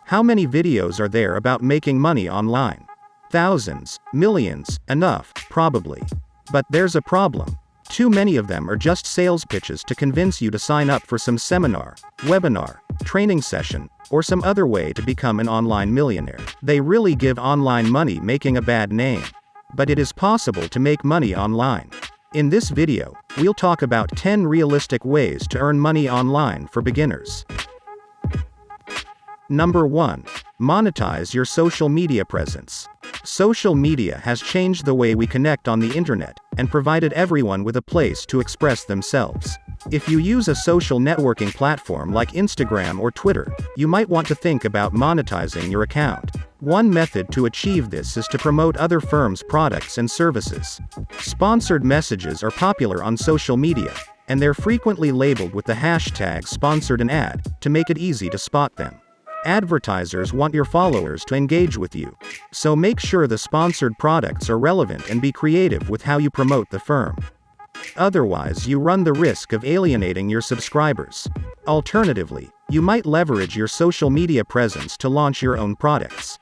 How many videos are there about making money online? Thousands, millions, enough, probably. But there's a problem. Too many of them are just sales pitches to convince you to sign up for some seminar, webinar, training session, or some other way to become an online millionaire. They really give online money making a bad name. But it is possible to make money online. In this video, we'll talk about 10 realistic ways to earn money online for beginners. Number 1. Monetize your social media presence. Social media has changed the way we connect on the internet, and provided everyone with a place to express themselves. If you use a social networking platform like Instagram or Twitter, you might want to think about monetizing your account. One method to achieve this is to promote other firms' products and services. Sponsored messages are popular on social media, and they're frequently labeled with the hashtag sponsored an ad, to make it easy to spot them. Advertisers want your followers to engage with you, so make sure the sponsored products are relevant and be creative with how you promote the firm. Otherwise, you run the risk of alienating your subscribers. Alternatively, you might leverage your social media presence to launch your own products.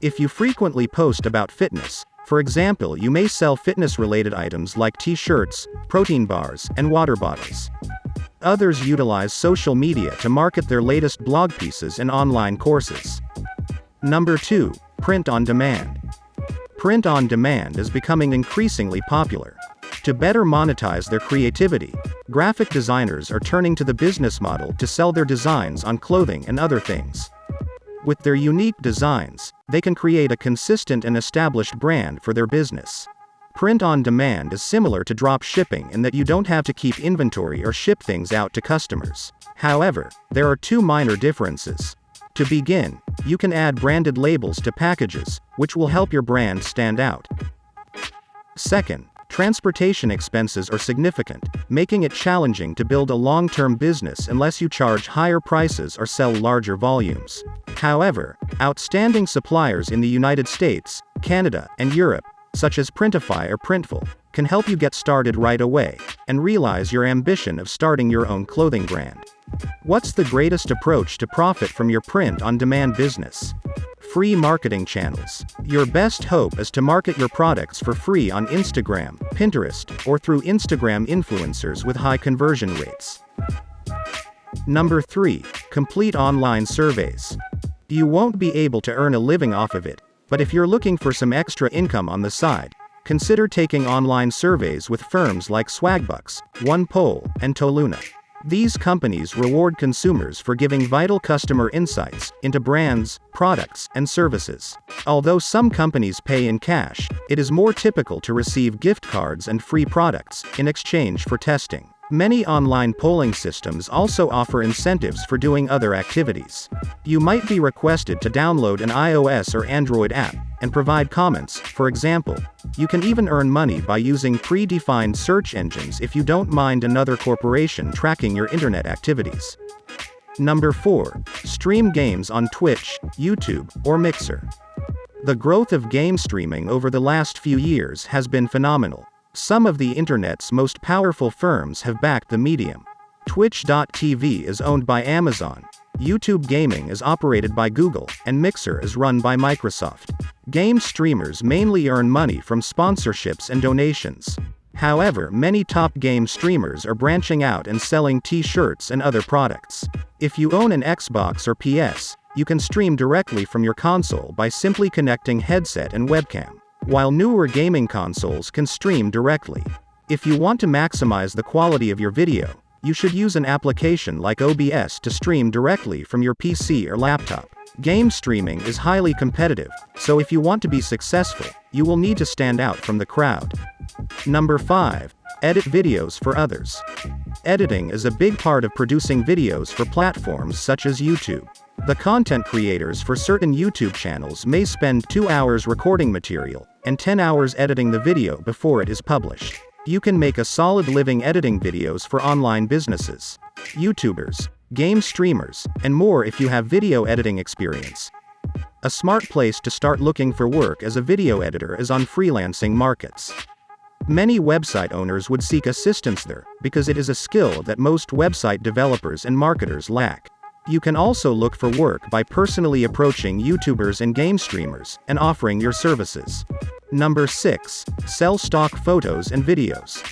If you frequently post about fitness, for example, you may sell fitness-related items like t-shirts, protein bars, and water bottles. Others utilize social media to market their latest blog pieces and online courses. Number 2. Print on demand. Print on demand is becoming increasingly popular. To better monetize their creativity, graphic designers are turning to the business model to sell their designs on clothing and other things. With their unique designs, they can create a consistent and established brand for their business. Print on demand is similar to drop shipping in that you don't have to keep inventory or ship things out to customers. However, there are two minor differences. To begin, you can add branded labels to packages, which will help your brand stand out. Second, transportation expenses are significant, making it challenging to build a long-term business unless you charge higher prices or sell larger volumes. However, outstanding suppliers in the United States, Canada, and Europe, such as Printify or Printful, can help you get started right away, and realize your ambition of starting your own clothing brand. What's the greatest approach to profit from your print-on-demand business? Free marketing channels. Your best hope is to market your products for free on Instagram, Pinterest, or through Instagram influencers with high conversion rates. Number 3. Complete online surveys. You won't be able to earn a living off of it, but if you're looking for some extra income on the side, consider taking online surveys with firms like Swagbucks, OnePoll, and Toluna. These companies reward consumers for giving vital customer insights into brands, products, and services. Although some companies pay in cash, it is more typical to receive gift cards and free products in exchange for testing. Many online polling systems also offer incentives for doing other activities. You might be requested to download an iOS or Android app and provide comments. For example, you can even earn money by using predefined search engines if you don't mind another corporation tracking your internet activities. Number 4. Stream games on Twitch, YouTube, or Mixer. The growth of game streaming over the last few years has been phenomenal. Some of the internet's most powerful firms have backed the medium. Twitch.tv is owned by Amazon, YouTube Gaming is operated by Google, and Mixer is run by Microsoft. Game streamers mainly earn money from sponsorships and donations. However, many top game streamers are branching out and selling t-shirts and other products. If you own an Xbox or PS, you can stream directly from your console by simply connecting headset and webcam, while newer gaming consoles can stream directly. If you want to maximize the quality of your video, you should use an application like OBS to stream directly from your PC or laptop. Game streaming is highly competitive, so if you want to be successful, you will need to stand out from the crowd. Number 5. Edit videos for others. Editing is a big part of producing videos for platforms such as YouTube. The content creators for certain YouTube channels may spend 2 hours recording material, and 10 hours editing the video before it is published. You can make a solid living editing videos for online businesses, YouTubers, game streamers, and more if you have video editing experience. A smart place to start looking for work as a video editor is on freelancing markets. Many website owners would seek assistance there, because it is a skill that most website developers and marketers lack. You can also look for work by personally approaching YouTubers and game streamers and offering your services. Number 6. Sell stock photos and videos.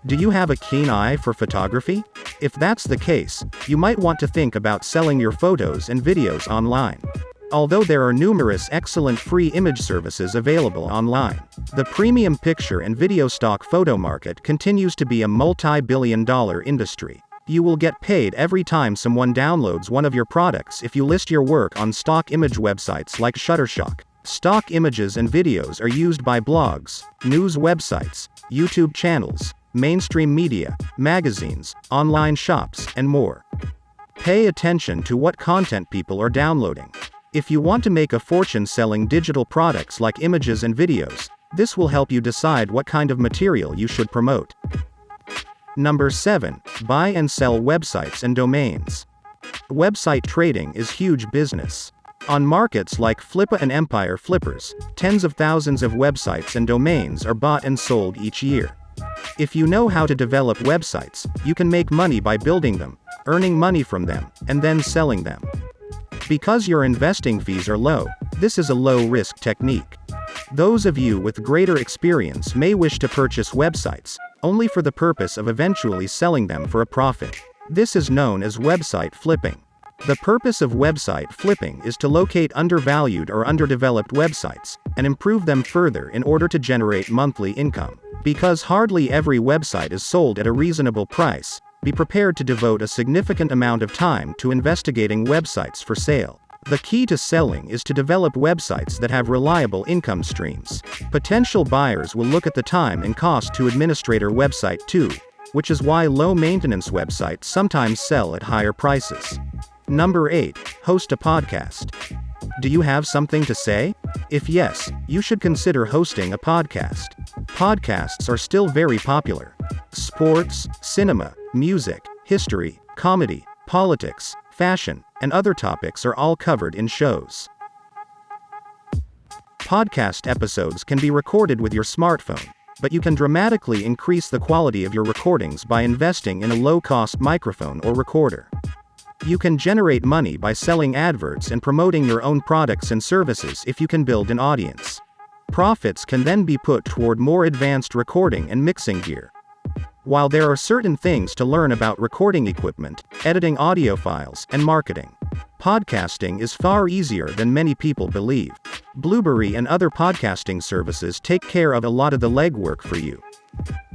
Do you have a keen eye for photography? If that's the case, you might want to think about selling your photos and videos online. Although there are numerous excellent free image services available online, the premium picture and video stock photo market continues to be a multi-billion-dollar industry. You will get paid every time someone downloads one of your products if you list your work on stock image websites like Shutterstock. Stock images and videos are used by blogs, news websites, YouTube channels, mainstream media, magazines, online shops, and more. Pay attention to what content people are downloading. If you want to make a fortune selling digital products like images and videos, this will help you decide what kind of material you should promote. Number 7. Buy and sell websites and domains. Website trading is huge business. On markets like Flippa and Empire Flippers, tens of thousands of websites and domains are bought and sold each year. If you know how to develop websites, you can make money by building them, earning money from them, and then selling them. Because your investing fees are low, this is a low-risk technique. Those of you with greater experience may wish to purchase websites, only for the purpose of eventually selling them for a profit. This is known as website flipping. The purpose of website flipping is to locate undervalued or underdeveloped websites, and improve them further in order to generate monthly income. Because hardly every website is sold at a reasonable price, be prepared to devote a significant amount of time to investigating websites for sale. The key to selling is to develop websites that have reliable income streams. Potential buyers will look at the time and cost to administrate a website too, which is why low-maintenance websites sometimes sell at higher prices. Number 8. Host a podcast. Do you have something to say? If yes, you should consider hosting a podcast. Podcasts are still very popular. Sports, cinema, music, history, comedy, politics, fashion, and other topics are all covered in shows. Podcast episodes can be recorded with your smartphone, but you can dramatically increase the quality of your recordings by investing in a low-cost microphone or recorder. You can generate money by selling adverts and promoting your own products and services if you can build an audience. Profits can then be put toward more advanced recording and mixing gear. While there are certain things to learn about recording equipment, editing audio files, and marketing, podcasting is far easier than many people believe. Blueberry and other podcasting services take care of a lot of the legwork for you.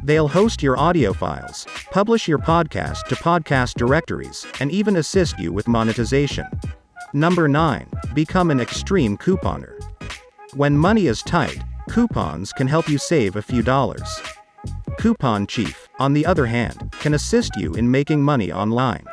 They'll host your audio files, publish your podcast to podcast directories, and even assist you with monetization. Number 9. Become an extreme couponer. When money is tight, coupons can help you save a few dollars. Coupon Chief, on the other hand, can assist you in making money online.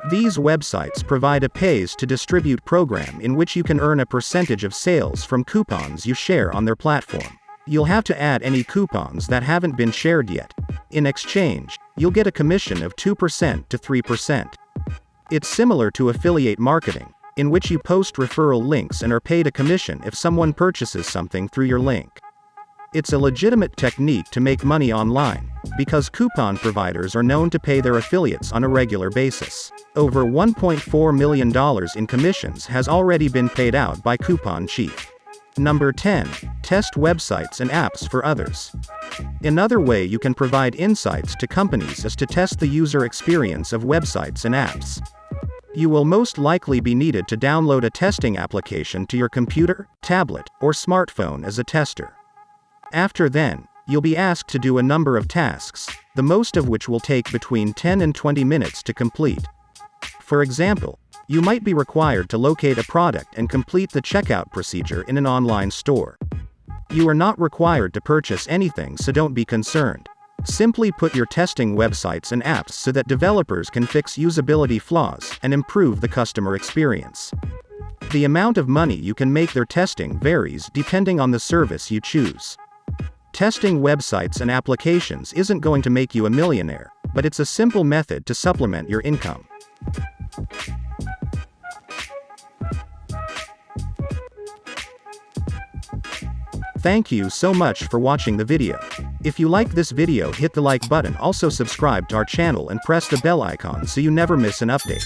These websites provide a pays-to-distribute program in which you can earn a percentage of sales from coupons you share on their platform. You'll have to add any coupons that haven't been shared yet. In exchange, you'll get a commission of 2% to 3%. It's similar to affiliate marketing, in which you post referral links and are paid a commission if someone purchases something through your link. It's a legitimate technique to make money online, because coupon providers are known to pay their affiliates on a regular basis. Over $1.4 million in commissions has already been paid out by Coupon Chief. Number 10. Test websites and apps for others. Another way you can provide insights to companies is to test the user experience of websites and apps. You will most likely be needed to download a testing application to your computer, tablet, or smartphone as a tester. After then, you'll be asked to do a number of tasks, the most of which will take between 10 and 20 minutes to complete. For example, you might be required to locate a product and complete the checkout procedure in an online store. You are not required to purchase anything, so don't be concerned. Simply put your testing websites and apps so that developers can fix usability flaws and improve the customer experience. The amount of money you can make their testing varies depending on the service you choose. Testing websites and applications isn't going to make you a millionaire, but it's a simple method to supplement your income. Thank you so much for watching the video. If you like this video, hit the like button, also subscribe to our channel and press the bell icon so you never miss an update.